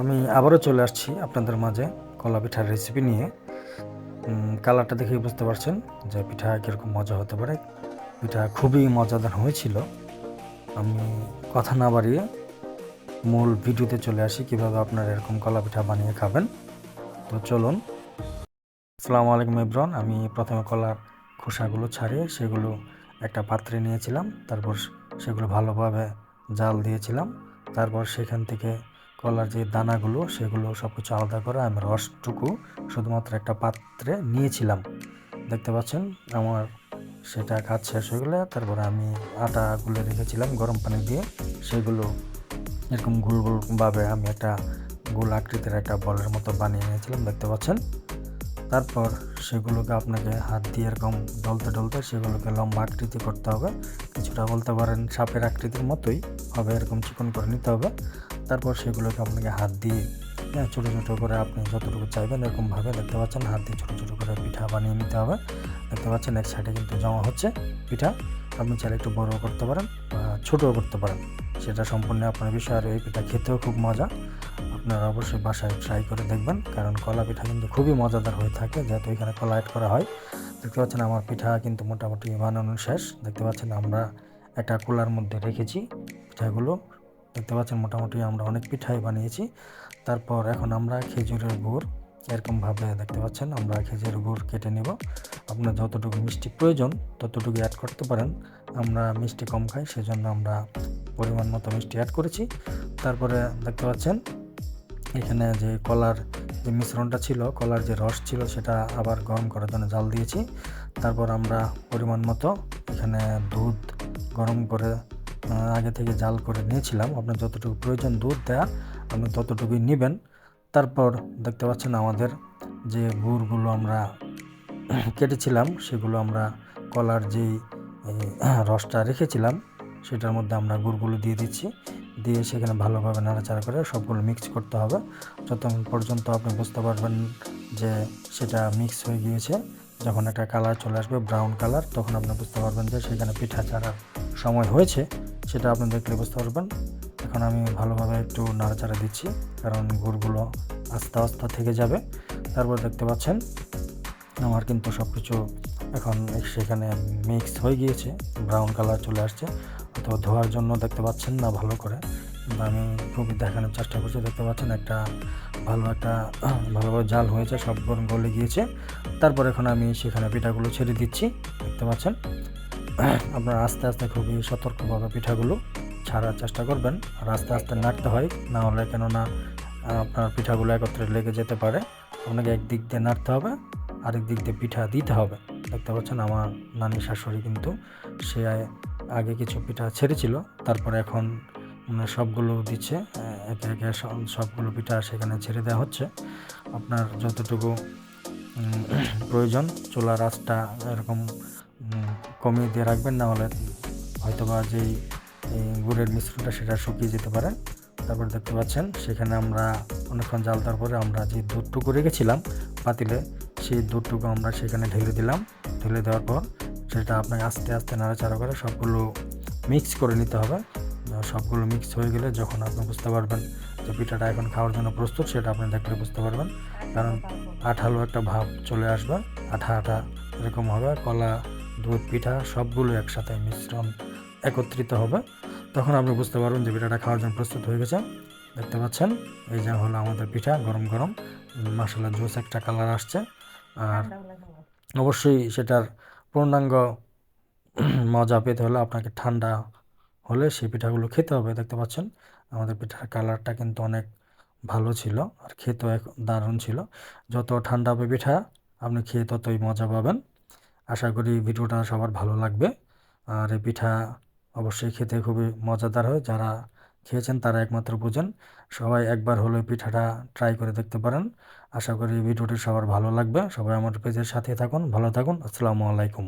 আমি আবারও চলে আসছি আপনাদের মাঝে কলা পিঠার রেসিপি নিয়ে। কালারটা দেখেই বুঝতে পারছেন যে পিঠা কীরকম মজা হতে পারে। পিঠা খুবই মজাদার হয়েছিল। আমি কথা না বাড়িয়ে মূল ভিডিওতে চলে আসি কীভাবে আপনারা এরকম কলা পিঠা বানিয়ে খাবেন। তো চলুন। আসসালামু আলাইকুম এভরিওয়ান। আমি প্রথমে কলার খোসাগুলো ছাড়িয়ে সেগুলো একটা পাত্রে নিয়েছিলাম। তারপর সেগুলো ভালোভাবে জাল দিয়েছিলাম। তারপর সেখান থেকে কলার যে দানাগুলো সেগুলো সব কিছু আলাদা করে আমি রসটুকু শুধুমাত্র একটা পাত্রে নিয়েছিলাম। দেখতে পাচ্ছেন আমার সেটা কাজ শেষ হয়ে গেলে তারপরে আমি আটা গুলে রেখেছিলাম গরম পানি দিয়ে। সেগুলো এরকম গোল গোলভাবে আমি একটা গোল আকৃতির একটা বলের মতো বানিয়ে নিয়েছিলাম, দেখতে পাচ্ছেন। তারপর সেগুলোকে আপনাকে হাত দিয়ে এরকম ডলতে ডলতে সেগুলোকে লম্বা আকৃতি করতে হবে। কিছুটা বলতে পারেন সাপের আকৃতির মতোই হবে, এরকম চিকন করে নিতে হবে। তারপর সেগুলোকে আপনাকে হাত দিয়ে ছোটো ছোটো করে আপনি যতটুকু চাইবেন এরকমভাবে, দেখতে পাচ্ছেন, হাত দিয়ে ছোটো ছোটো করে পিঠা বানিয়ে নিতে হবে। দেখতে পাচ্ছেন এক সাইডে কিন্তু জমা হচ্ছে পিঠা। আপনি চাইলে একটু বড়ও করতে পারেন বা ছোটও করতে পারেন, সেটা সম্পূর্ণ আপনার বিষয়। আর এই পিঠা খেতেও খুব মজা। আপনারা অবশ্যই বাসায় ট্রাই করে দেখবেন, কারণ কলা পিঠা কিন্তু খুবই মজাদার হয়ে থাকে যেহেতু এখানে কলা অ্যাড করা হয়। দেখতে পাচ্ছেন আমার পিঠা কিন্তু মোটামুটি বানানো শেষ। দেখতে পাচ্ছেন আমরা একটা কুলার মধ্যে রেখেছি পিঠাগুলো। দেখতে পাচ্ছেন মোটামুটি আমরা অনেক পিঠাই বানিয়েছি। তারপর এখন আমরা খেজুরের গুড় এরকমভাবে, দেখতে পাচ্ছেন, আমরা খেজুরের গুড় কেটে নেব। আপনার যতটুকু মিষ্টি প্রয়োজন ততটুকু অ্যাড করতে পারেন। আমরা মিষ্টি কম খাই, সেজন্য আমরা পরিমাণ মতো মিষ্টি অ্যাড করেছি। তারপরে দেখতে পাচ্ছেন এখানে যে কলার যে মিশ্রণটা ছিল, কলার যে রস ছিল, সেটা আবার গরম করার জন্য জাল দিয়েছি। তারপর আমরা পরিমাণ মতো এখানে দুধ গরম করে আগে থেকে জাল করে নিয়েছিলাম। আপনার যতটুকু প্রয়োজন দুধ দেওয়া আপনি ততটুকুই নেবেন। তারপর দেখতে পাচ্ছেন আমাদের যে গুড়গুলো আমরা কেটেছিলাম সেগুলো আমরা কলার যেই রসটা রেখেছিলাম সেটার মধ্যে আমরা গুড়গুলো দিয়ে দিচ্ছি। দিয়ে সেখানে ভালোভাবে নাড়াচাড়া করে সবগুলো মিক্স করতে হবে যতক্ষণ পর্যন্ত আপনি বুঝতে পারবেন যে সেটা মিক্স হয়ে গিয়েছে। যখন একটা কালার চলে আসবে ব্রাউন কালার, তখন আপনি বুঝতে পারবেন যে সেখানে পিঠা ছাড়ার সময় হয়েছে। সেটা আপনি দেখলে বুঝতে পারবেন। এখন আমি ভালোভাবে একটু নাড়াচাড়া দিচ্ছি, কারণ গুড়গুলো আস্তে আস্তে থেকে যাবে। তারপর দেখতে পাচ্ছেন আমার কিন্তু সব কিছু এখন সেখানে মিক্স হয়ে গিয়েছে, ব্রাউন কালার চলে আসছে। তো ধোয়ার জন্য দেখতে পাচ্ছেন না ভালো করে, আমি খুবই দেখানোর চেষ্টা করছি। দেখতে পাচ্ছেন একটা ভালোভাবে জাল হয়েছে, সব গলে গিয়েছে। তারপর এখন আমি সেখানে পিঠাগুলো ছেড়ে দিচ্ছি। দেখতে পাচ্ছেন আপনার আস্তে আস্তে খুবই সতর্কভাবে পিঠাগুলো ছাড়ার চেষ্টা করবেন। আর আস্তে আস্তে নাড়তে হয়, না হলে কেননা আপনার পিঠাগুলো একত্রে লেগে যেতে পারে। আপনাকে একদিক দিয়ে নাড়তে হবে, আরেক দিক দিয়ে পিঠা দিতে হবে। দেখতে পাচ্ছেন আমার নানি শাশুড়ি কিন্তু সে আগে কিছু পিঠা ছেড়েছিল, তারপরে এখন সবগুলো দিচ্ছে একে একে, সবগুলো পিঠা সেখানে ছেড়ে দেওয়া হচ্ছে। আপনার যতটুকু প্রয়োজন চুলার আঁচটা এরকম কমিয়ে দিয়ে রাখবেন, না হলে হয়তোবা যেই গুড়ের মিশ্রণটা সেটা শুকিয়ে যেতে পারে। তারপর দেখতে পাচ্ছেন সেখানে আমরা অনেকক্ষণ জাল দেওয়ার পরে আমরা যে দুধটুকু রেখেছিলাম পাতিলে, সেই দুধটুকু আমরা সেখানে ঢেলে দিলাম। ঢেলে দেওয়ার পর সেটা আপনাকে আস্তে আস্তে নাড়াচাড়া করে সবগুলো মিক্স করে নিতে হবে। সবগুলো মিক্স হয়ে গেলে যখন আপনি বুঝতে পারবেন যে পিঠাটা এখন খাওয়ার জন্য প্রস্তুত, সেটা আপনি দেখলে বুঝতে পারবেন। কারণ আঠালো একটা ভাব চলে আসবে, আঠা আঠা এরকম হবে। কলা দুধ পিঠা সবগুলো একসাথে মিশ্রণ একত্রিত হবে, তখন আপনি বুঝতে পারবেন যে পিঠাটা খাওয়ার জন্য প্রস্তুত হয়ে গেছে। দেখতে পাচ্ছেন এই যা হলো আমাদের পিঠা, গরম গরম মাশাআল্লাহ জোস একটা কালার আসছে। আর অবশ্যই সেটার পূর্ণাঙ্গ মজা পেতে হলে আপনাকে ঠান্ডা হলে সেই পিঠাগুলো খেতে হবে। দেখতে পাচ্ছেন আমাদের পিঠার কালারটা কিন্তু অনেক ভালো ছিল, আর খেতেও দারুণ ছিল। যত ঠান্ডা হবে পিঠা আপনি খেয়ে ততই মজা পাবেন। আশা করি ভিডিওটা সবার ভালো লাগবে। আর এই পিঠা অবশ্যই খেতে খুবই মজাদার হয়, যারা খেয়েছেন তারা একমাত্র বোঝেন। সবাই একবার হলে পিঠাটা ট্রাই করে দেখতে পারেন। আশা করি ভিডিওটি সবার ভালো লাগবে। সবাই আমার পেজের সাথে থাকুন, ভালো থাকুন। আসসালামু আলাইকুম।